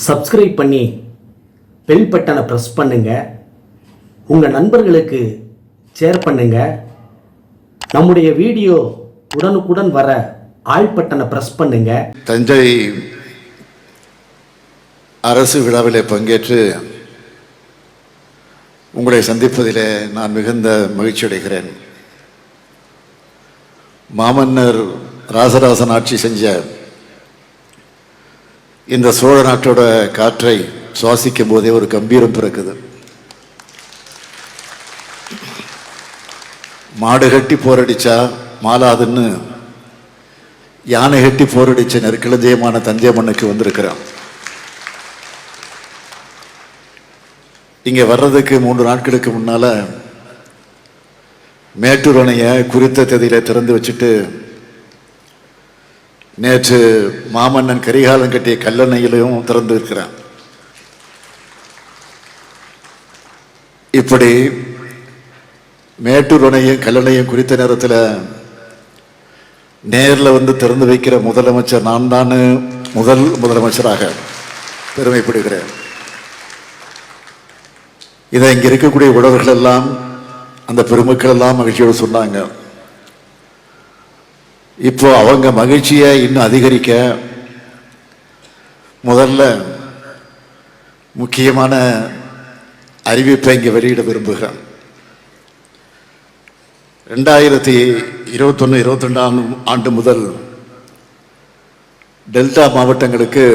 Subscribe பண்ணி bell பட்டனை press பண்ணுங்க. உங்கள் நண்பர்களுக்கு ஷேர் பண்ணுங்க. நம்முடைய வீடியோ உடனுக்குடன் வர ஆல் பட்டனை ப்ரெஸ் பண்ணுங்க. தஞ்சை அரசு விழாவிலே பங்கேற்று உங்களை சந்திப்பதிலே நான் மிகுந்த மகிழ்ச்சி அடைகிறேன். மாமன்னர் ராசராசன் ஆட்சி செஞ்ச இந்த சோழ நாட்டோட காற்றை சுவாசிக்கும் போதே ஒரு கம்பீரம் பிறக்குது. மாடு கட்டி போரடிச்சா மாலாதுன்னு யானை கட்டி போரடிச்ச நெற்களஞ்சியமான தஞ்சை மண்ணுக்கு வந்திருக்கிறான். இங்கே வர்றதுக்கு 3 நாட்களுக்கு முன்னால மேட்டூர் அணையை குறித்த தேதியில திறந்து வச்சுட்டு நேற்று மாமன்னன் கரிகாலன் கட்டிய கல்லணையிலும் திறந்து இருக்கிறான். இப்படி மேட்டூர் அணையும் கல்லணையும் குறித்த நேரத்தில் நேரில் வந்து திறந்து வைக்கிற முதலமைச்சர் நான் தான் முதல் முதலமைச்சராக பெருமைப்படுகிறேன். இதை இங்கே இருக்கக்கூடிய உழவர்கள் எல்லாம் அந்த பெருமக்கள் எல்லாம் மகிழ்ச்சியோடு சொன்னாங்க. இப்போ அவங்க மகிழ்ச்சியை இன்னும் அதிகரிக்க முதல்ல முக்கியமான அறிவிப்பை இங்கே வெளியிட விரும்புகிறேன். 2021-22 ஆண்டு முதல் டெல்டா மாவட்டங்களுக்கு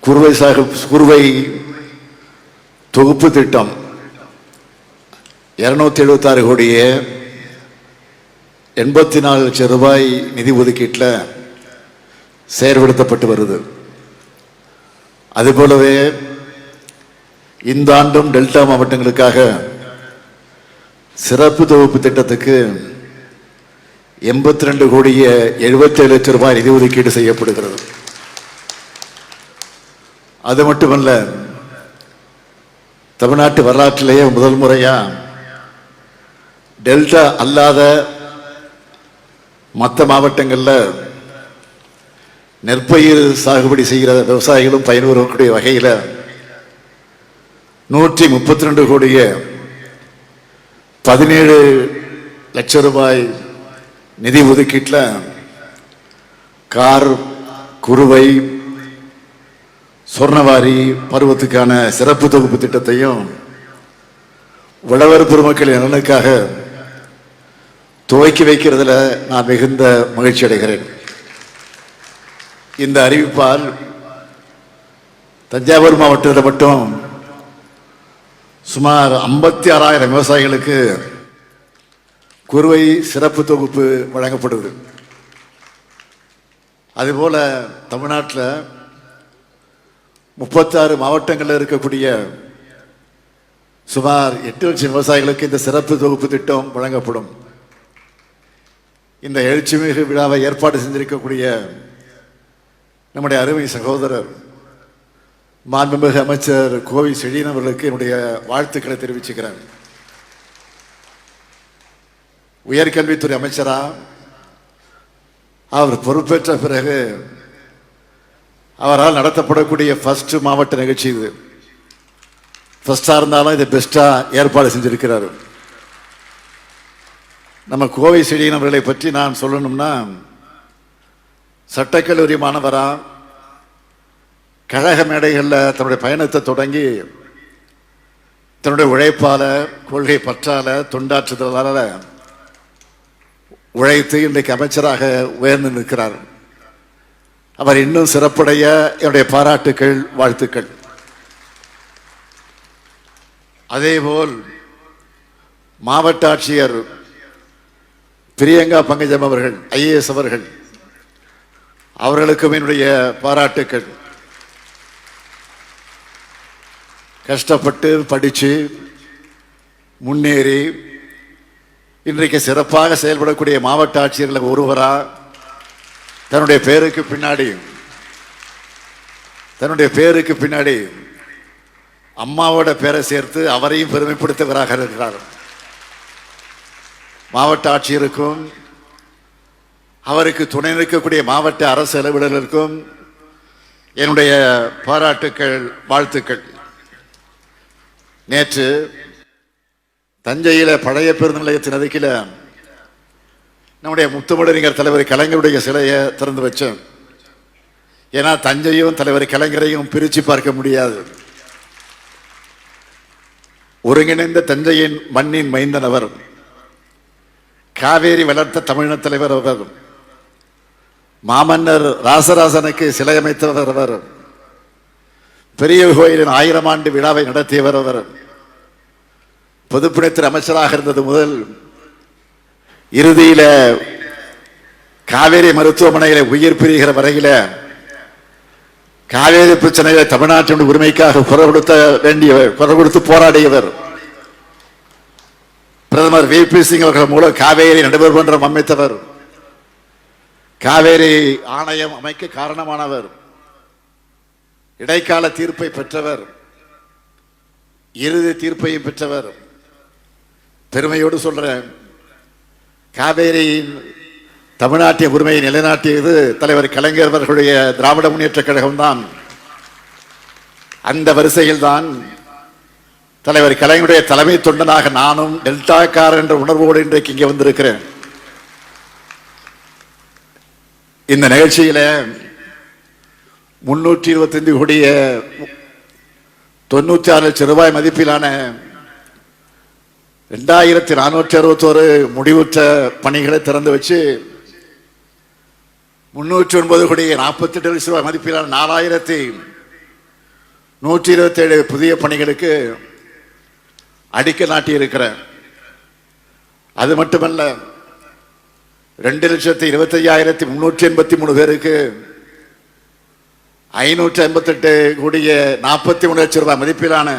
குறுவை தொகுப்பு திட்டம் 276 கோடியே 84 லட்சம் ரூபாய் நிதி ஒதுக்கீட்டில் செயல்படுத்தப்பட்டு வருது. அதுபோலவே இந்த ஆண்டும் டெல்டா மாவட்டங்களுக்காக சிறப்பு தொகுப்பு திட்டத்துக்கு 82 கோடியே 77 லட்சம் ரூபாய் நிதி ஒதுக்கீடு செய்யப்படுகிறது. அது மட்டுமல்ல, தமிழ்நாட்டு வரலாற்றிலேயே முதல் முறையா டெல்டா அல்லாத மற்ற மாவட்டங்களில் நெற்பயிர் சாகுபடி செய்கிற விவசாயிகளும் பயன்பெறக்கூடிய வகையில் 132 கோடியே 17 லட்சம் ரூபாய் நிதி ஒதுக்கீட்டில் கார், குறுவை, சொர்ணவாரி பருவத்துக்கான சிறப்பு தொகுப்பு திட்டத்தையும் உழவர் பெருமக்கள் நலனுக்காக துவக்கி வைக்கிறதுல நான் மிகுந்த மகிழ்ச்சி அடைகிறேன். இந்த அறிவிப்பால் தஞ்சாவூர் மாவட்டத்தில் மட்டும் சுமார் 56,000 விவசாயிகளுக்கு குறுவை சிறப்பு தொகுப்பு வழங்கப்படுது. அதுபோல தமிழ்நாட்டில் 36 மாவட்டங்களில் இருக்கக்கூடிய சுமார் 8 லட்சம் விவசாயிகளுக்கு இந்த சிறப்பு தொகுப்பு திட்டம் வழங்கப்படும். இந்த எழுச்சிமிகு விழாவை ஏற்பாடு செஞ்சிருக்கக்கூடிய நம்முடைய அருமை சகோதரர் மாண்புமிகு அமைச்சர் கோவை செழியன் அவர்களுக்கு என்னுடைய வாழ்த்துக்களை தெரிவிச்சுக்கிறேன். உயர்கல்வித்துறை அமைச்சரா அவர் பொறுப்பேற்ற பிறகு அவரால் நடத்தப்படக்கூடிய ஃபர்ஸ்ட் மாவட்ட நிகழ்ச்சி இது. ஃபர்ஸ்டாக இருந்தாலும் இதை பெஸ்ட்டாக ஏற்பாடு செஞ்சிருக்கிறார். நம்ம கோவை செழியன் அவர்களை பற்றி நான் சொல்லணும்னா, சட்டக்கல்லூரி மாணவரா கழக மேடைகளில் தன்னுடைய பயணத்தை தொடங்கி தன்னுடைய உழைப்பால, கொள்கை பற்றால, தொண்டாற்றுதலால உழைத்து இன்றைக்கு அமைச்சராக உயர்ந்து நிற்கிறார். அவர் இன்னும் சிறப்புடைய என்னுடைய பாராட்டுக்கள், வாழ்த்துக்கள். அதேபோல் மாவட்ட ஆட்சியர் பிரியங்கா பங்கஜம் அவர்கள், IAS அவர்கள், அவர்களுக்கும் என்னுடைய பாராட்டுக்கள். கஷ்டப்பட்டு படித்து முன்னேறி இன்றைக்கு சிறப்பாக செயல்படக்கூடிய மாவட்ட ஆட்சியர்கள் ஒருவரா தன்னுடைய பேருக்கு பின்னாடி அம்மாவோட பேரை சேர்த்து அவரையும் பெருமைப்படுத்துவராக இருக்கிறார். மாவட்ட ஆட்சியருக்கும் அவருக்கு துணை நிற்கக்கூடிய மாவட்ட அரசு அலுவலர்களுக்கும் என்னுடைய பாராட்டுக்கள், வாழ்த்துக்கள். நேற்று தஞ்சையில பழைய பேருந்து நிலையத்தின் அருகில நம்முடைய முத்தமிழறிஞர் தலைவர் கலைஞருடைய சிலையை திறந்து வச்சேன். ஏன்னா தஞ்சையும் தலைவர் கலைஞரையும் பிரிச்சு பார்க்க முடியாது. ஒருங்கிணைந்த தஞ்சையின் மண்ணின் மைந்தன் அவர். காவேரி வளர்த்த தமிழின தலைவர் அவர். மாமன்னர் ராசராசனுக்கு சிலை அமைத்தவர் அவர். பெரிய கோயிலின் 1000 ஆண்டு விழாவை நடத்தியவர் அவர். பொதுப்பணித்துறை அமைச்சராக இருந்தது முதல் இறுதியில காவேரி மருத்துவமனையில உயிர் பிரிகிற வரையில காவேரி பிரச்சனையில தமிழ்நாட்டின் உரிமைக்காக குரல் கொடுத்து போராடியவர். பிரதமர் VP சிங் அவர்கள் மூலம் காவேரி நடுவர் மன்றம் அமைத்தவர். காவேரி ஆணையம் அமைக்க காரணமானவர். இடைக்கால தீர்ப்பை பெற்றவர். இறுதி தீர்ப்பையும் பெற்றவர். பெருமையோடு சொல்றேன், காவேரியின் தமிழ்நாட்டின் உரிமையை நிலைநாட்டியது தலைவர் கலைஞர் அவர்களுடைய திராவிட முன்னேற்ற கழகம் தான். அந்த வரிசையில் தான் தலைவர் கலைஞருடைய தலைமை தொண்டனாக நானும் டெல்டாக்காரர் என்ற உணர்வோடு இன்றைக்கு இங்கே வந்திருக்கிறேன். இந்த நிகழ்ச்சியில 325 கோடிய 96 லட்சம் ரூபாய் மதிப்பிலான 2461 முடிவுற்ற பணிகளை திறந்து வச்சு 309 கோடி 48 லட்சம் ரூபாய் மதிப்பிலான 4127 புதிய பணிகளுக்கு அடிக்கல் நாட்டியிருக்கிறேன். அது மட்டுமல்ல, 2,25,383 பேருக்கு 558 கோடிய 43 லட்சம் ரூபாய் மதிப்பிலான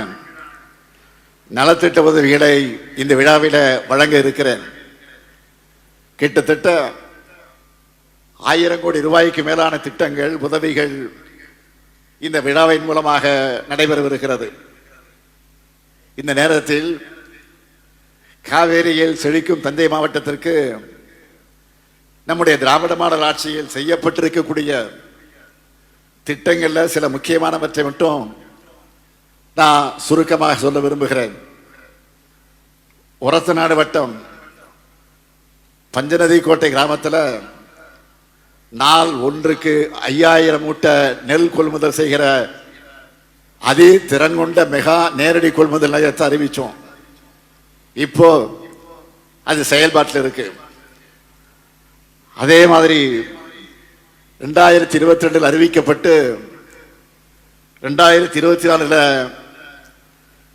நலத்திட்ட உதவிகளை இந்த விழாவில் வழங்க இருக்கிறேன். கிட்டத்தட்ட 1000 கோடி ரூபாய்க்கு மேலான திட்டங்கள், உதவிகள் இந்த விழாவின் மூலமாக நடைபெறவிருக்கிறது. இந்த நேரத்தில் காவேரியில் செழிக்கும் தஞ்சை மாவட்டத்திற்கு நம்முடைய திராவிட மாடல் ஆட்சியில் செய்யப்பட்டிருக்கக்கூடிய திட்டங்கள்ல சில முக்கியமானவற்றை மட்டும் நான் சுருக்கமாக சொல்ல விரும்புகிறேன். ஒரத்தநாடு வட்டம் பஞ்சநதி கோட்டை கிராமத்தில் நாள் ஒன்றுக்கு 5000 மூட்டை நெல் கொள்முதல் செய்கிற அதி திறன் கொண்ட மெகா நேரடி கொள்முதல் நிலையத்தை அறிவிச்சோம். இப்போ அது செயல்பாட்டில் இருக்கு. அதே மாதிரி 2022 அறிவிக்கப்பட்டு 2024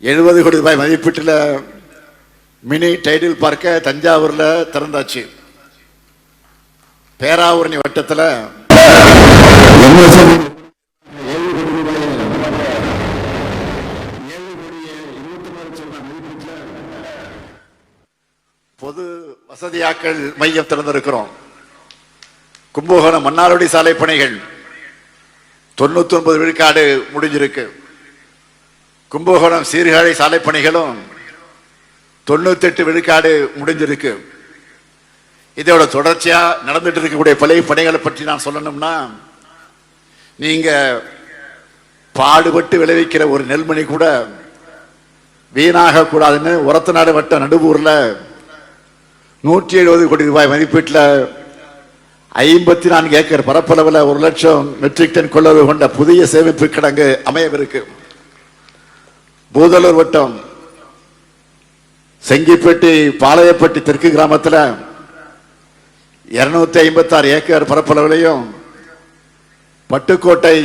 70 கோடி ரூபாய் மதிப்பீட்டில் மினி டைடில் பார்க்க தஞ்சாவூர்ல திறந்தாச்சு. பேராவூரணி வட்டத்தில் பொது வசதியாக்கல் மையம் திறந்திருக்கிறோம். கும்பகோணம் மன்னார்குடி சாலை பணிகள் 99 விழுக்காடு முடிஞ்சிருக்கு. கும்பகோணம் சீர்காழி சாலை பணிகளும் 98 விழுக்காடு முடிஞ்சிருக்கு. இதோட தொடர்ச்சியா நடந்துட்டு இருக்கக்கூடிய பழைய பணிகளை பற்றி நான் சொல்லணும்னா, நீங்க பாடுபட்டு விளைவிக்கிற ஒரு நெல்மணி கூட வீணாக கூடாதுன்னு ஒரத்தநாடு வட்ட நடுவூர்ல 170 கோடி ரூபாய் மதிப்பீட்டில் 54 ஏக்கர் பரப்பளவில் 1 லட்சம் மெட்ரிக் டன் கொள்ளளவு கொண்ட புதிய சேமிப்பு கிடங்கு அமையவிருக்கு. பூதலூர் வட்டம் செங்கிப்பட்டி பாளையப்பட்டி தெற்கு கிராமத்தில் 256 ஏக்கர் பரப்பளவிலையும், பட்டுக்கோட்டை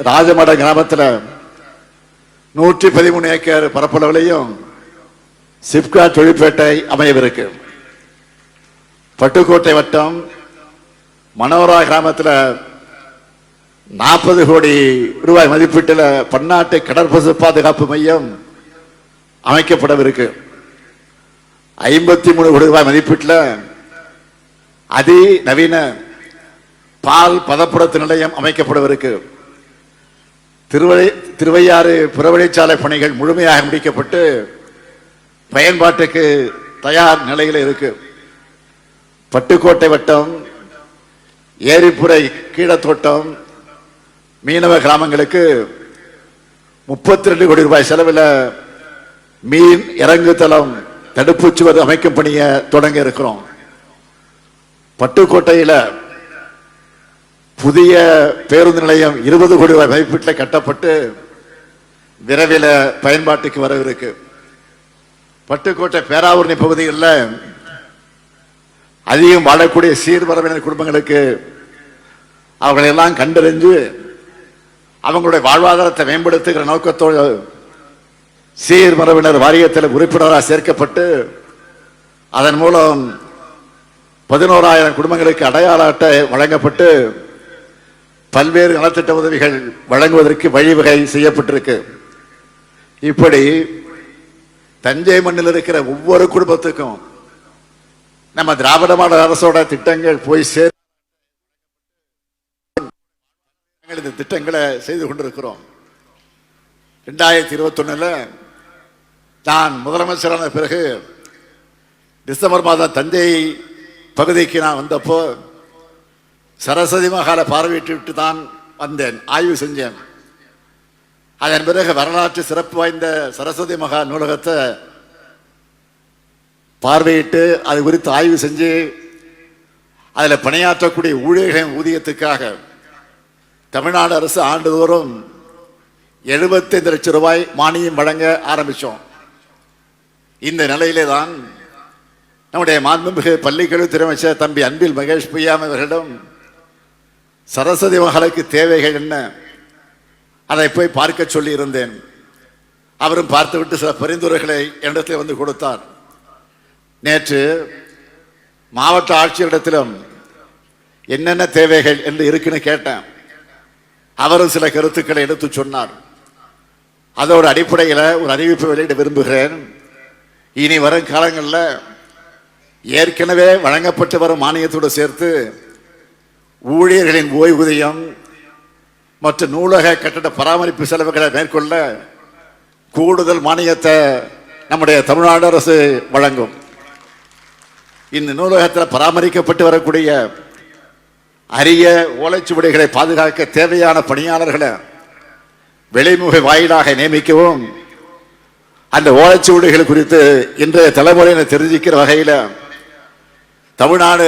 ராஜமட கிராமத்தில் 113 ஏக்கர் பரப்பளவிலையும் சிப்கா தொழிற்பேட்டை அமையவிருக்கு. பட்டுக்கோட்டை வட்டம் மனோரா கிராமத்தில் 40 கோடி ரூபாய் மதிப்பீட்டில் பன்னாட்டு கடற்பசு பாதுகாப்பு மையம் அமைக்கப்படவிருக்கு. 53 கோடி ரூபாய் மதிப்பீட்டில் அதி நவீன பால் பதப்படுத்து நிலையம் அமைக்கப்படவிருக்கு. திருவையாறு புறவழிச்சாலை பணிகள் முழுமையாக முடிக்கப்பட்டு பயன்பாட்டுக்கு தயார் நிலையில் இருக்கு. பட்டுக்கோட்டை வட்டம் ஏரிப்புரை கீழத்தோட்டம் மீனவ கிராமங்களுக்கு 32 கோடி ரூபாய் செலவில் மீன் இறங்கு தளம் தடுப்பு சுவர் அமைக்கும் பணியை தொடங்க இருக்கிறோம். பட்டுக்கோட்டையில் புதிய பேருந்து நிலையம் 20 கோடி ரூபாய் மதிப்பீட்டில் கட்டப்பட்டு விரைவில் பயன்பாட்டுக்கு வர இருக்கு. பட்டுக்கோட்டை பேராவூரணி பகுதிகளில் அதிகம் வாழக்கூடிய சீர்மரபினர் குடும்பங்களுக்கு அவர்களெல்லாம் கண்டறிஞ்சு அவங்களுடைய வாழ்வாதாரத்தை மேம்படுத்துகிற நோக்கத்தோடு சீர்மரபினர் வாரியத்தில் உறுப்பினராக சேர்க்கப்பட்டு அதன் மூலம் 11,000 குடும்பங்களுக்கு அடையாள அட்டை வழங்கப்பட்டு பல்வேறு நலத்திட்ட உதவிகள் வழங்குவதற்கு வழிவகை செய்யப்பட்டிருக்கு. இப்படி தஞ்சை மண்ணில் இருக்கிற ஒவ்வொரு குடும்பத்துக்கும் நம்ம திராவிட மாடல் அரசோட திட்டங்கள் போய் சேர இந்த திட்டங்களை செய்து கொண்டிருக்கிறோம். 2021 நான் முதலமைச்சரான பிறகு டிசம்பர் மாதம் தஞ்சை பகுதிக்கு நான் வந்தப்போ சரஸ்வதி மகாலை பார்வையிட்டு விட்டு தான் வந்தேன், ஆய்வு செஞ்சேன். அதன் பிறகு வரலாற்று சிறப்பு வாய்ந்த சரஸ்வதி மகா நூலகத்தை பார்வையிட்டு அது குறித்து ஆய்வு செஞ்சு அதில் பணியாற்றக்கூடிய ஊழியர்களின் ஊதியத்துக்காக தமிழ்நாடு அரசு ஆண்டுதோறும் 75 லட்சம் ரூபாய் மானியம் வழங்க ஆரம்பித்தோம். இந்த நிலையிலே தான் நம்முடைய மாண்புமிகு பள்ளிக்கல்வித்துறை அமைச்சர் தம்பி அன்பில் மகேஷ் பொய்யாம அவர்களிடம் சரஸ்வதி மகளுக்கு தேவைகள் என்ன அதை போய் பார்க்க சொல்லி இருந்தேன். அவரும் பார்த்துவிட்டு சில பரிந்துரைகளை என்னிடத்தில் வந்து கொடுத்தார். நேற்று மாவட்ட ஆட்சியரிடத்திலும் என்னென்ன தேவைகள் என்று இருக்குன்னு கேட்டேன். அவரும் சில கருத்துக்களை எடுத்து சொன்னார். அதோட அடிப்படையில் ஒரு அறிவிப்பை வெளியிட விரும்புகிறேன். இனி வரும் காலங்களில் ஏற்கனவே வழங்கப்பட்டு வரும் மானியத்தோடு சேர்த்து ஊழியர்களின் ஓய்வூதியம் மற்றும் நூலக கட்டட பராமரிப்பு செலவுகளை மேற்கொள்ள கூடுதல் மானியத்தை நம்முடைய தமிழ்நாடு அரசு வழங்கும். இந்த நூலகத்தில் பராமரிக்கப்பட்டு வரக்கூடிய அரிய ஓலைச்சுவடிகளை பாதுகாக்க தேவையான பணியாளர்களை வெளிமுக வாயிலாக நியமிக்கவும் அந்த ஓலைச்சுவடிகள் குறித்து இன்றைய தலைமுறையினர் தெரிஞ்சிக்கிற வகையில் தமிழ்நாடு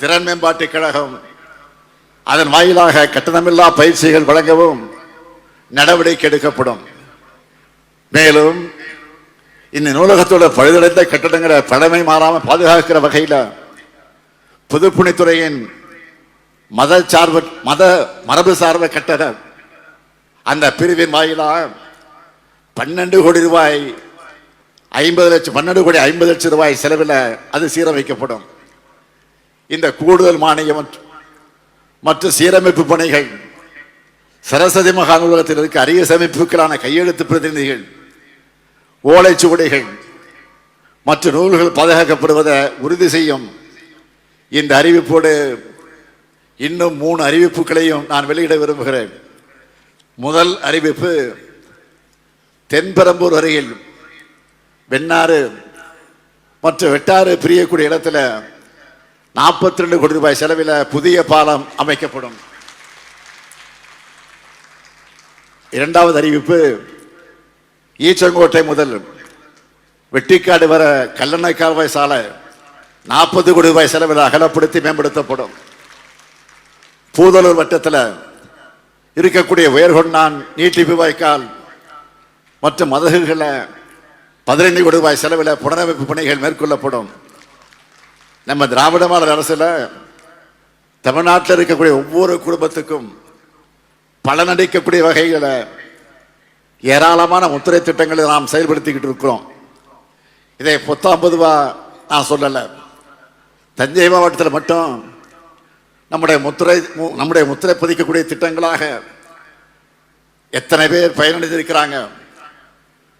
திறன் மேம்பாட்டுக் கழகம் அதன் வாயிலாக கட்டணமில்லா பயிற்சிகள் வழங்கவும் நடவடிக்கை எடுக்கப்படும். மேலும் இந்த நூலகத்தோட பழுதடைந்த கட்டடங்களை பழமை மாறாமல் பாதுகாக்கிற வகையில் பொதுப்பணித்துறையின் மரபு சார்பு கட்டட அந்த பிரிவின் வாயிலாக 12 கோடி ரூபாய் 12 கோடி 50 லட்சம் ரூபாய் செலவில் அது சீரமைக்கப்படும். இந்த கூடுதல் மானியம் மற்றும் சீரமைப்பு பணிகள் சரஸ்வதி மகா நூலகத்தில் இருக்க அரிய சமைப்புகளான கையெழுத்து பிரதிநிதிகள், ஓலைச்சுவடிகள் மற்றும் நூல்கள் பாதுகாக்கப்படுவதை உறுதி செய்யும். இந்த அறிவிப்போடு இன்னும் 3 அறிவிப்புகளையும் நான் வெளியிட விரும்புகிறேன். முதல் அறிவிப்பு, தென்பெரம்பூர் அருகில் வெண்ணாறு மற்றும் வெட்டாறு பிரியக்கூடிய இடத்துல 42 கோடி ரூபாய் செலவில் புதிய பாலம் அமைக்கப்படும். இரண்டாவது அறிவிப்பு, ஈச்சங்கோட்டை முதல் வெட்டிக்காடு வர கல்லணை கால்வாய் சாலை 40 கோடி ரூபாய் செலவில் அகலப்படுத்தி மேம்படுத்தப்படும். பூதலூர் வட்டத்தில் இருக்கக்கூடிய உயர்கொண்டான் நீட்டிப்பு வாய்க்கால் மற்றும் மதகுகளை 15 கோடி ரூபாய் செலவில் புனரமைப்பு பணிகள் மேற்கொள்ளப்படும். நம்ம திராவிட மாடல் அரசில் தமிழ்நாட்டில் இருக்கக்கூடிய ஒவ்வொரு குடும்பத்துக்கும் பலனளிக்கக்கூடிய வகையில் ஏராளமான முத்திரை திட்டங்களை நாம் செயல்படுத்திக்கிட்டு இருக்கிறோம். இதை பொத்தாம்பதுவா நான் சொல்லலை. தஞ்சை மாவட்டத்தில் மட்டும் நம்முடைய முத்திரை பதிக்கக்கூடிய திட்டங்களாக எத்தனை பேர் பயனடைந்திருக்கிறாங்க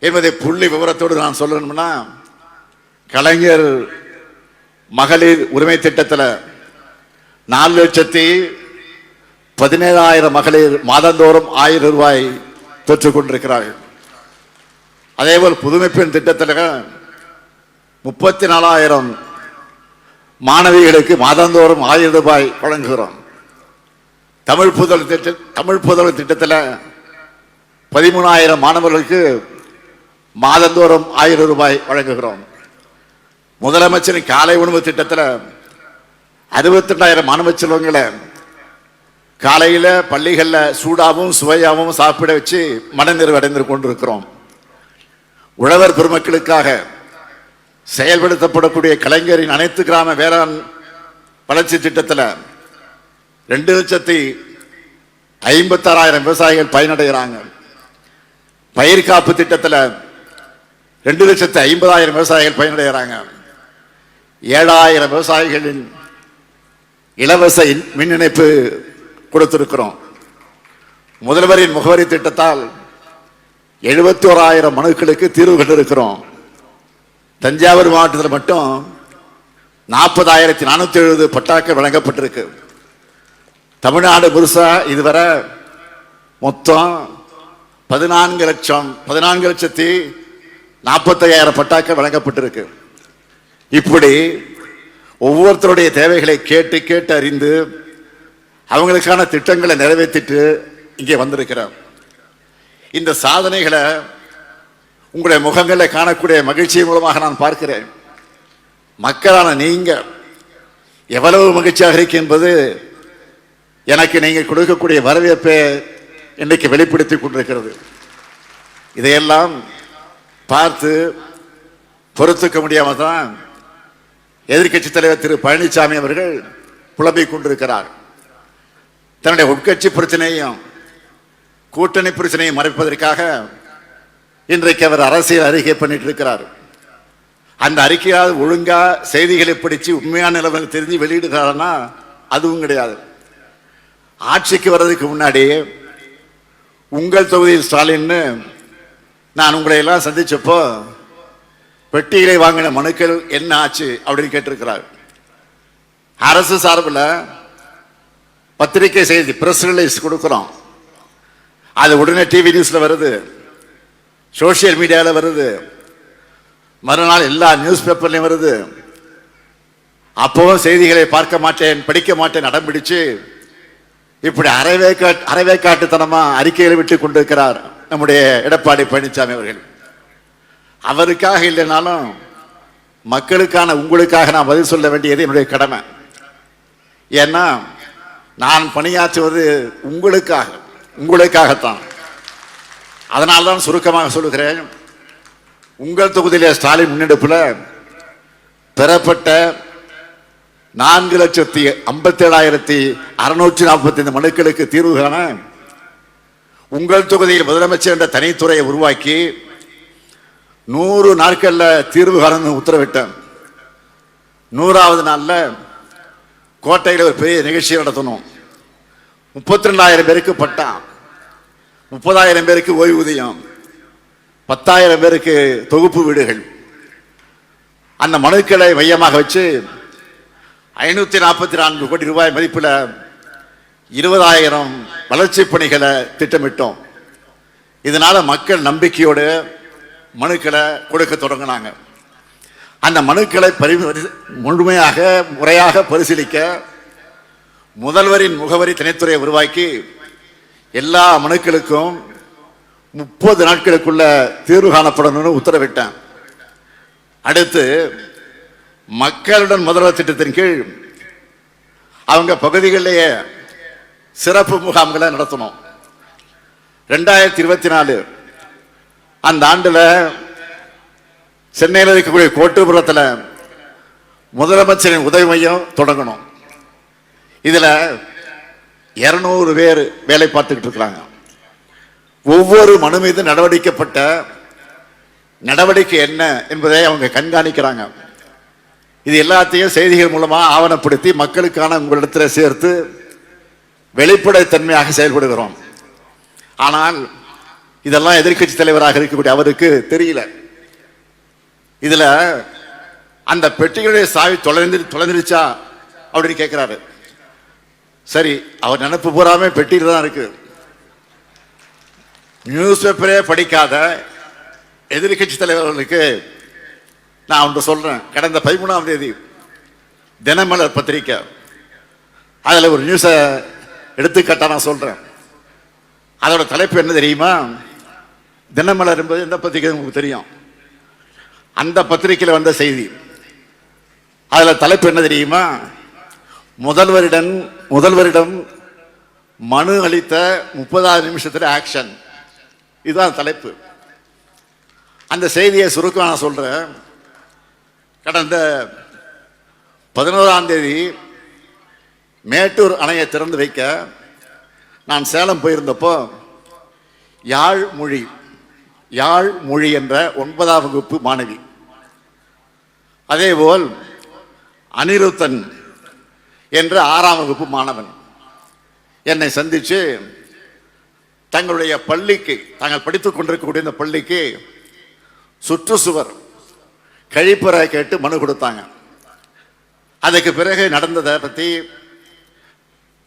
என்பதை புள்ளி விவரத்தோடு நான் சொல்லணும்னா, கலைஞர் மகளிர் உரிமை திட்டத்தில் 4,17,000 மகளிர் மாதந்தோறும் 1000 ரூபாய் பெற்றுக் கொண்டிருக்கிறார்கள். அதேபோல் புதுமைப்பெண் திட்டத்தில் 34,000 மாணவிகளுக்கு மாதந்தோறும் 1000 ரூபாய் வழங்குகிறோம். தமிழ் புதல்வர் திட்டத்தில் 13,000 மாணவர்களுக்கு மாதந்தோறும் 1000 ரூபாய் வழங்குகிறோம். முதலமைச்சரின் காலை உணவு திட்டத்தில் 62,000 மாணவ செல்வங்களை காலையில் பள்ளிகளில் சூடாகவும் சுவையாகவும் சாப்பிட வச்சு மனநிறைவு அடைந்து கொண்டிருக்கிறோம். உழவர் பெருமக்களுக்காக செயல்படுத்தப்படக்கூடிய கலைஞரின் அனைத்து கிராம வேளாண் வளர்ச்சி திட்டத்தில் 2,56,000 விவசாயிகள் பயனடைகிறாங்க. பயிர் காப்பு திட்டத்தில் 2,50,000 விவசாயிகள் பயனடைகிறாங்க. 7,000 விவசாயிகளின் இலவச மின் இணைப்பு கொடுத்திருக்கிறோம். முதல்வரின் முகவரி திட்டத்தால் 71,000 மனுக்களுக்கு தீர்வு கண்டிருக்கிறோம். தஞ்சாவூர் மாவட்டத்தில் மட்டும் 40,470 பட்டாக்கள் வழங்கப்பட்டிருக்கு. தமிழ்நாடு முழுசா இதுவரை மொத்தம் 14,45,000 பட்டாக்கள் வழங்கப்பட்டிருக்கு. இப்படி ஒவ்வொருத்தருடைய தேவைகளை கேட்டு கேட்டு அறிந்து அவங்களுக்கான திட்டங்களை நிறைவேற்றிட்டு இங்கே வந்திருக்கிறோம். இந்த சாதனைகளை உங்களுடைய முகங்களில் காணக்கூடிய மகிழ்ச்சி மூலமாக நான் பார்க்கிறேன். மக்களான நீங்க எவ்வளவு மகிழ்ச்சியாக இருக்கு என்பது எனக்கு நீங்கள் கொடுக்கக்கூடிய வரவேற்பை இன்றைக்கு வெளிப்படுத்தி கொண்டிருக்கிறது. இதையெல்லாம் பார்த்து பொறுத்துக்க முடியாமல் தான் எதிர்க்கட்சி தலைவர் திரு பழனிசாமி அவர்கள் புலம்பிக் கொண்டிருக்கிறார். தன்னுடைய உட்கட்சி பிரச்சனையும் கூட்டணி பிரச்சனையும் மறைப்பதற்காக இன்றைக்கு அவர் அரசியல் அறிக்கை பண்ணிட்டு இருக்கிறார். அந்த அறிக்கையாவது ஒழுங்கா செய்திகளை படித்து உண்மையான நிலவரம் தெரிஞ்சு வெளியிடுகிறார்னா அதுவும் கிடையாது. ஆட்சிக்கு வர்றதுக்கு முன்னாடி உங்கள் தொகுதியில் ஸ்டாலின்னு நான் உங்களை எல்லாம் சந்திச்சப்போ பெட்டிகளை வாங்கின மனுக்கள் என்ன ஆச்சு அப்படின்னு கேட்டிருக்கிறார். அரசு சார்பில் பத்திரிகை செய்தி பிரஸ் ரிலீஸ் கொடுக்கிறோம். அது உடனே டிவி நியூஸ்ல வருது, சோசியல் மீடியாவில் வருது, மறுநாள் எல்லா நியூஸ் பேப்பர்லையும் வருது. அப்பவும் செய்திகளை பார்க்க மாட்டேன் படிக்க மாட்டேன் அடம் பிடிச்சு இப்படி அறவே காட்டுத்தனமா அறிக்கைகளை விட்டு கொண்டிருக்கிறார் நம்முடைய எடப்பாடி பழனிசாமி அவர்கள். அவருக்காக இல்லைனாலும் மக்களுக்கான உங்களுக்காக நான் பதில் சொல்ல வேண்டியது என்னுடைய கடமை. ஏன்னா நான் பணியாற்றுவது உங்களுக்காகத்தான். அதனால்தான் சுருக்கமாக சொல்லுகிறேன். உங்கள் தொகுதியிலே ஸ்டாலின் முன்னெடுப்பில் பெறப்பட்ட 4,57,645 மனுக்களுக்கு தீர்வு காண உங்கள் தொகுதியில் முதலமைச்சர் என்ற தனித்துறையை உருவாக்கி 100 நாட்களில் தீர்வு காண உத்தரவிட்டேன். 100வது நாளில் கோட்டையில் ஒரு பெரிய நிகழ்ச்சி நடத்தணும். 32,000 பேருக்கு பட்டா, 30,000 பேருக்கு ஓய்வூதியம், 10,000 பேருக்கு தொகுப்பு வீடுகள். அந்த மனுக்களை மையமாக வச்சு 544 கோடி ரூபாய் மதிப்பில் 20,000 வளர்ச்சி பணிகளை திட்டமிட்டோம். இதனால மக்கள் நம்பிக்கையோடு மனுக்களை கொடுக்க தொடங்கினாங்க. அந்த மனுக்களை முறையாக பரிசீலிக்க முதல்வரின் முகவரி தனித்துறையை உருவாக்கி எல்லா மனுக்களுக்கும் 30 நாட்களுக்குள்ள தீர்வு காணப்படணும்னு உத்தரவிட்டேன். அடுத்து மக்களுடன் முதல்வர் திட்டத்தின் கீழ் அவங்க பகுதிகளிலேயே சிறப்பு முகாம்களை நடத்தணும். 2024 அந்த ஆண்டுல சென்னையில் இருக்கக்கூடிய கோட்டுப்புறத்தில் முதலமைச்சரின் உதவி மையம் தொடங்கணும். இதுல 200 பேர் வேலை பார்த்துக்கிட்டு இருக்கிறாங்க. ஒவ்வொரு மனு மீது நடவடிக்கை என்ன என்பதை அவங்க கண்காணிக்கிறாங்க. இது எல்லாத்தையும் செய்திகள் மூலமா ஆவணப்படுத்தி மக்களுக்கான உங்களிடத்தில் சேர்த்து வெளிப்படைத்தன்மையாக செயல்படுகிறோம். ஆனால் இதெல்லாம் எதிர்க்கட்சி தலைவராக இருக்கக்கூடிய அவருக்கு தெரியல. இதுல அந்த பெட்டிகளுடைய சாவி தொலைந்துருச்சா அப்படின்னு கேட்கிறாரு. சரி, அவர் நினைப்பு பூராமே பெட்டியில் தான் இருக்கு. நியூஸ் பேப்பரே படிக்காத எதிர்க்கட்சி தலைவர்களுக்கு நான் ஒன்று சொல்றேன். கடந்த 13ஆம் தேதி தினமலர் பத்திரிக்கை அதில் ஒரு நியூஸை எடுத்துக்காட்டா நான் சொல்றேன். அதோட தலைப்பு என்ன தெரியுமா? தினமலர் என்பது எந்த பத்திரிகை உங்களுக்கு தெரியும்? அந்த பத்திரிகையில் வந்த செய்தி. அதுல தலைப்பு என்ன தெரியுமா? முதல்வரிடம் மனு அளித்த 30 நிமிஷத்துல ஆக்ஷன். இதுதான் தலைப்பு. அந்த செய்தியை சுருக்கம் நான் சொல்றேன். கடந்த 11ஆம் தேதி மேட்டூர் அணையை திறந்து வைக்க நான் சேலம் போயிருந்தப்போ யாழ் மொழி என்ற 9ஆம் வகுப்பு மாணவி, அதேபோல் அனிருத்தன் என்ற 6ஆம் வகுப்பு மாணவன் என்னை சந்திச்சு தங்களுடைய பள்ளிக்கு, தாங்கள் படித்துக் கொண்டிருக்கக்கூடிய இந்த பள்ளிக்கு சுற்றுச்சுவர் கழிப்பறை கேட்டு மனு கொடுத்தாங்க. அதுக்கு பிறகு நடந்ததை பற்றி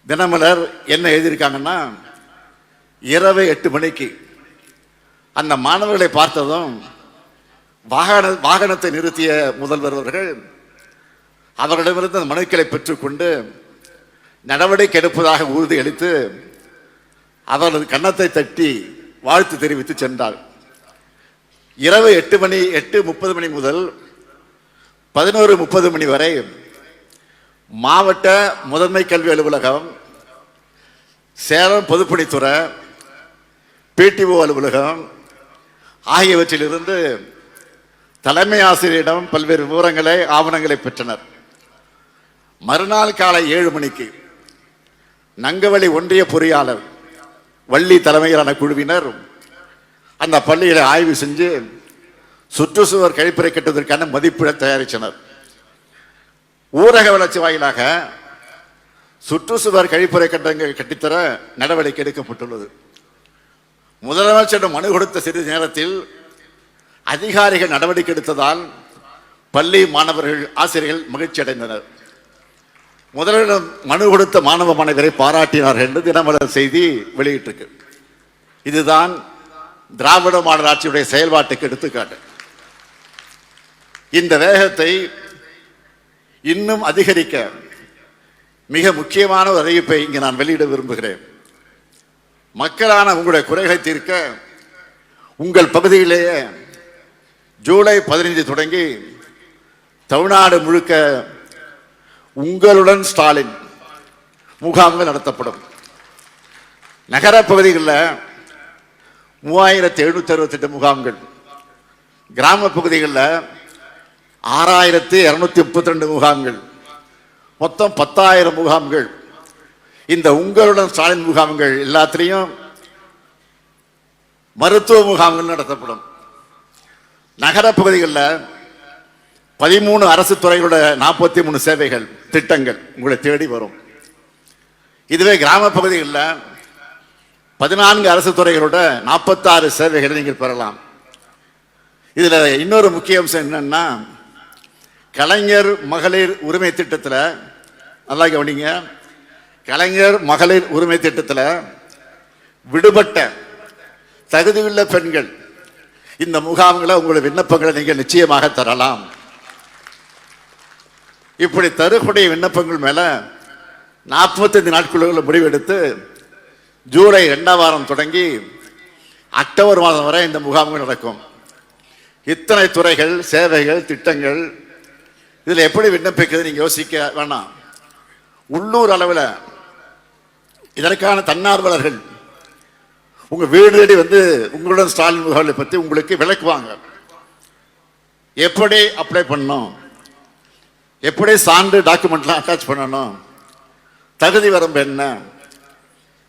தினமலர் என்ன எழுதியிருக்காங்கன்னா, இரவு 8 மணிக்கு அந்த மாணவர்களை பார்த்ததும் வாகனத்தை நிறுத்திய முதல்வர் அவர்கள் அவர்களிடமிருந்து அந்த மனுக்களை பெற்றுக்கொண்டு நடவடிக்கை எடுப்பதாக உறுதி அளித்து அவரது கன்னத்தை தட்டி வாழ்த்து தெரிவித்து சென்றார். இரவு 8:30 மணி முதல் 11:30 மணி வரை மாவட்ட முதன்மை கல்வி அலுவலகம், சேலம் பொதுப்பணித்துறை, பிடிஓ அலுவலகம் ஆகியவற்றிலிருந்து தலைமை ஆசிரியரிடம் பல்வேறு விவரங்களை, ஆவணங்களை பெற்றனர். மறுநாள் காலை 7 மணிக்கு நங்கவழி ஒன்றிய பொறியாளர் வள்ளி தலைமையிலான குழுவினர் அந்த பள்ளிகளை ஆய்வு செஞ்சு சுற்றுச்சுவர் கழிப்பறை கட்டுவதற்கான மதிப்பீடை தயாரித்தனர். ஊரக வளர்ச்சி வாயிலாக சுற்றுச்சுவர் கழிப்பறை கட்டங்கள் கட்டித்தர நடவடிக்கை எடுக்கப்பட்டுள்ளது. முதலமைச்சரிடம் மனு கொடுத்த சிறிது நேரத்தில் அதிகாரிகள் நடவடிக்கை எடுத்ததால் பள்ளி மாணவர்கள், ஆசிரியர்கள் மகிழ்ச்சி அடைந்தனர். முதலிடம் மனு கொடுத்த மாணவ மாணவரை பாராட்டினார்கள் என்று தினமலர் செய்தி வெளியிட்டிருக்கு. இதுதான் திராவிட மாடல் ஆட்சியுடைய செயல்பாட்டுக்கு எடுத்துக்காட்டு. இந்த வேகத்தை இன்னும் அதிகரிக்க மிக முக்கியமான ஒரு அறிவிப்பை இங்கு நான் வெளியிட விரும்புகிறேன். மக்களான உங்களுடைய குறைகளை தீர்க்க உங்கள் பகுதியிலேயே ஜூலை 15 தொடங்கி தமிழ்நாடு முழுக்க உங்களுடன் ஸ்டாலின் முகாம்கள் நடத்தப்படும். நகர பகுதிகளில் 3768 முகாம்கள், கிராம பகுதிகளில் 6232 முகாம்கள், மொத்தம் 10,000 முகாம்கள். இந்த உங்களுடன் ஸ்டாலின் முகாம்கள் எல்லாத்திலையும் மருத்துவ முகாம்கள் நடத்தப்படும். நகர பகுதிகளில் 13 அரசு துறைகளோட 43 சேவைகள், திட்டங்கள் உங்களை தேடி வரும். இதுவே கிராம பகுதிகளில் 14 அரசு துறைகளோட 46 சேவைகளை நீங்கள் பெறலாம். இதுல இன்னொரு முக்கிய அம்சம் என்னன்னா, கலைஞர் மகளிர் உரிமை திட்டத்தில், நல்லா கவனிங்க, கலைஞர் மகளிர் உரிமை திட்டத்தில் விடுபட்ட தகுதியுள்ள பெண்கள் இந்த முகாம்களை உங்களுடைய விண்ணப்பங்களை நீங்கள் நிச்சயமாக தரலாம். இப்படி தரக்கூடிய விண்ணப்பங்கள் மேல 45 நாட்களுக்குள்ள முடிவெடுத்து ஜூலை 2ஆம் வாரம் தொடங்கி அக்டோபர் மாதம் வரை இந்த முகாம்கள் நடக்கும். இத்தனை துறைகள், சேவைகள், திட்டங்கள். இதுல எப்படி விண்ணப்பிக்கிறது நீங்க யோசிக்க வேணாம். உள்ளூர் அளவில் இதற்கான தன்னார்வலர்கள் உங்க வீடு தேடி வந்து உங்களுடன் ஸ்டாலின் முகாம்களை பற்றி உங்களுக்கு விளக்குவாங்க. எப்படி அப்ளை பண்ணணும், எப்படி சான்று டாக்குமெண்ட்லாம் அட்டாச் பண்ணணும், தகுதி வரம்பு என்ன,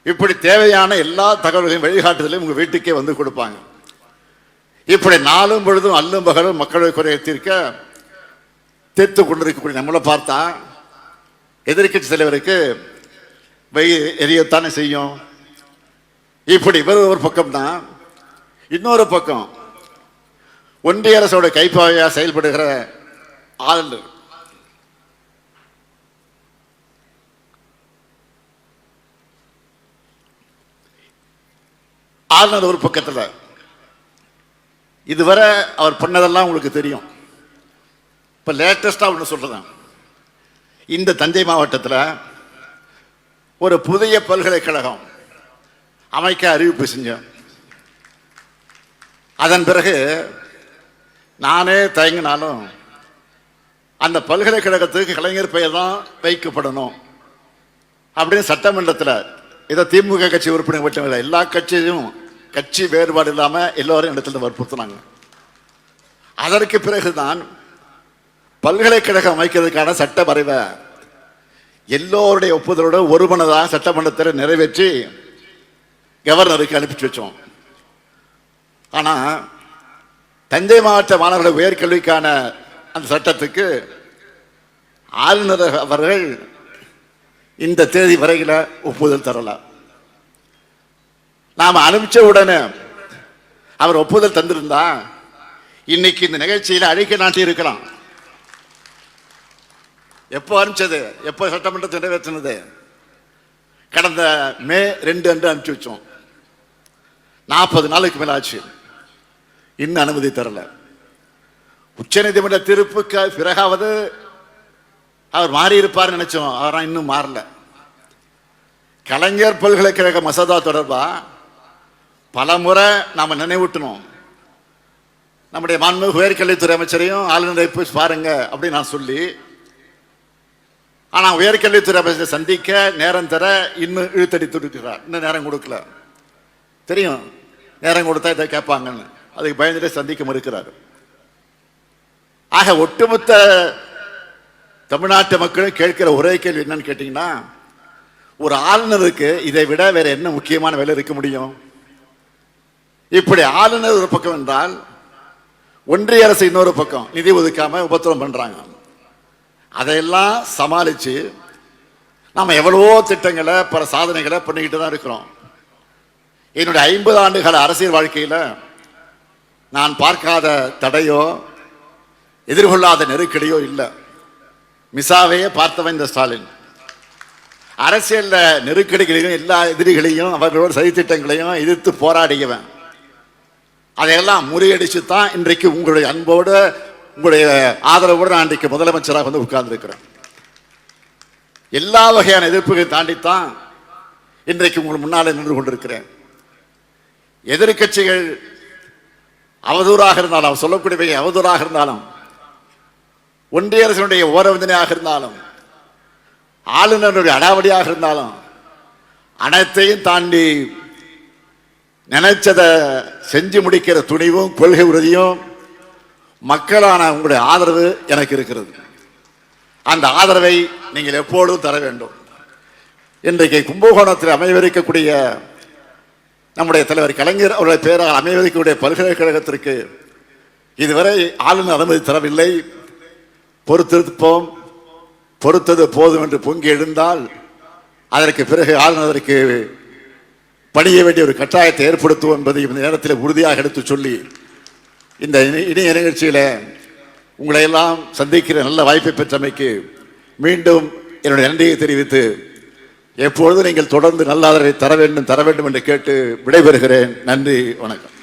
இப்படி தேவையான எல்லா தகவல்களையும் வழிகாட்டுதலையும் உங்க வீட்டுக்கே வந்து கொடுப்பாங்க. இப்படி நாளும் பொழுதும் அல்லும் பகலும் மக்களுடைய குறையை தீர்த்து கொண்டிருக்கக்கூடிய நம்மளை பார்த்தா எதிர்க்கட்சி தலைவருக்கு எரியத்தானே செய்யும். இப்படி ஒரு பக்கம்னா, இன்னொரு பக்கம் ஒன்றிய அரசோட கைப்பாவையா செயல்படுகிற ஆளுநர். ஆளுநர் ஒரு பக்கத்தில் இதுவரை அவர் பண்ணதெல்லாம் உங்களுக்கு தெரியும். இப்போ லேட்டஸ்டாக ஒன்று சொல்கிறேன். இந்த தஞ்சை மாவட்டத்தில் ஒரு புதிய பல்கலைக்கழகம் அமைக்க அறிவிப்பு செஞ்சேன். அதன் பிறகு நானே தயங்கினாலும் அந்த பல்கலைக்கழகத்துக்கு கலைஞர் பெயர் தான் வைக்கப்படணும் அப்படின்னு சட்டமன்றத்தில், இதை திமுக கட்சி உறுப்பினர் மட்டும் இல்லை, எல்லா கட்சியும் கட்சி வேறுபாடு இல்லாமல் எல்லோரும் இடத்துல வற்புறுத்தினாங்க. அதற்கு பிறகுதான் பல்கலைக்கழகம் அமைக்கிறதுக்கான சட்ட வரைவை எல்லோருடைய ஒப்புதலோடு ஒருமனதாக சட்டமன்றத்தில் நிறைவேற்றி கவர்னருக்கு அனுப்பி வச்சோம். ஆனால் தஞ்சை மாவட்ட மாணவர்கள் உயர்கல்விக்கான அந்த சட்டத்துக்கு ஆளுநர் அவர்கள் இந்த தேதி வரையில் ஒப்புதல் தரல. நாம் அனுப்பிச்ச உடனே அவர் ஒப்புதல் தந்திருந்தா இன்னைக்கு இந்த நிகழ்ச்சியில் அழைக்க நாட்டி இருக்கலாம். எப்போ அனுப்பிச்சது, எப்போ சட்டமன்றத்தை நிறைவேற்றினது? கடந்த மே 2 அன்று அனுப்பிச்சு வச்சோம். 40 நாளுக்கு மேல ஆச்சு, இன்னும் அனுமதி தரல. உச்சநீதிமன்ற தீர்ப்புக்கு பிறகாவது அவர் மாறி இருப்பார் நினைச்சோம், அவரா இன்னும் மாறல. கலைஞர் பல்கலைக்கழக மசோதா தொடர்பா பல முறை நாம நினைவூட்டணும். நம்முடைய மாண்புமிகு உயர்கல்வித்துறை அமைச்சரையும் ஆளுநரை போய் பாருங்க அப்படின்னு நான் சொல்லி, ஆனா உயர்கல்வித்துறை அமைச்சரை சந்திக்க நேரம் தர இன்னும் இழுத்தடித்து இருக்கிறார். இன்னும் நேரம் கொடுக்கல. தெரியும் நேரம் கொடுத்தா இதை கேட்பாங்கன்னு, அதுக்கு பயந்துட்டு சந்திக்க மறுக்கிறார். ஆக ஒட்டுமொத்த தமிழ்நாட்டு மக்களும் கேட்கிற ஒரே கேள்வி என்னன்னு கேட்டீங்கன்னா, ஒரு ஆளுநருக்கு இதை விட வேற என்ன முக்கியமான வேலை இருக்க முடியும்? இப்படி ஆளுநர் ஒரு பக்கம் என்றால், ஒன்றிய அரசு இன்னொரு பக்கம் நிதி ஒதுக்காம உபத்திரம் பண்றாங்க. அதையெல்லாம் சமாளிச்சு நாம எவ்வளவோ திட்டங்களை பல சாதனைகளை பண்ணிக்கிட்டு தான் இருக்கிறோம். என்னுடைய 50 ஆண்டுகால அரசியல் வாழ்க்கையில நான் பார்க்காத தடையோ எதிர்கொள்ளாத நெருக்கடியோ இல்லை. மிசாவையே பார்த்தவன் இந்த ஸ்டாலின். அரசியல்ல நெருக்கடிகளையும் எல்லா எதிரிகளையும் அவர்களோட சதித்திட்டங்களையும் எதிர்த்து போராடியவன். அதையெல்லாம் முறியடிச்சு தான் இன்றைக்கு உங்களுடைய அன்போடு உங்களுடைய ஆதரவோடு நான் இன்றைக்கு முதலமைச்சராக வந்து உட்கார்ந்து இருக்கிறேன். எல்லா வகையான எதிர்ப்புகளை தாண்டித்தான் இன்றைக்கு உங்களுக்கு முன்னாலே நின்று கொண்டிருக்கிறேன். எதிர்கட்சிகள் அவதூறாக இருந்தாலும், சொல்லக்கூடியவை அவதூறாக இருந்தாலும், ஒன்றிய அரசினுடைய ஓரவஞ்சனையாக இருந்தாலும், ஆளுநருடைய அடாவடியாக இருந்தாலும், அனைத்தையும் தாண்டி நினைச்சதை செஞ்சு முடிக்கிற துணிவும் கொள்கை உறுதியும் மக்களான உங்களுடைய ஆதரவு எனக்கு இருக்கிறது. அந்த ஆதரவை நீங்கள் எப்போதும் தர வேண்டும். இன்றைக்கு கும்பகோணத்தில் அமையவிருக்கக்கூடிய நம்முடைய தலைவர் கலைஞர் அவருடைய பெயரால் அமையவிருக்கக்கூடிய பல்கலைக்கழகத்திற்கு இதுவரை ஆளுநர் அனுமதி தரவில்லை. பொறுத்திருப்போம், பொறுத்தது போதும் என்று பொங்கி எழுந்தால் அதற்கு பிறகு ஆளுநருக்கு பணிய வேண்டிய ஒரு கட்டாயத்தை ஏற்படுத்துவோம் என்பதை இந்த நேரத்தில் உறுதியாக எடுத்து சொல்லி, இந்த இணைய நிகழ்ச்சியில் உங்களை எல்லாம் சந்திக்கிற நல்ல வாய்ப்பை பெற்றமைக்கு மீண்டும் என்னுடைய நன்றியை தெரிவித்து, எப்பொழுதும் நீங்கள் தொடர்ந்து நல்ல ஆதரவை தர வேண்டும் என்று கேட்டு விடைபெறுகிறேன். நன்றி, வணக்கம்.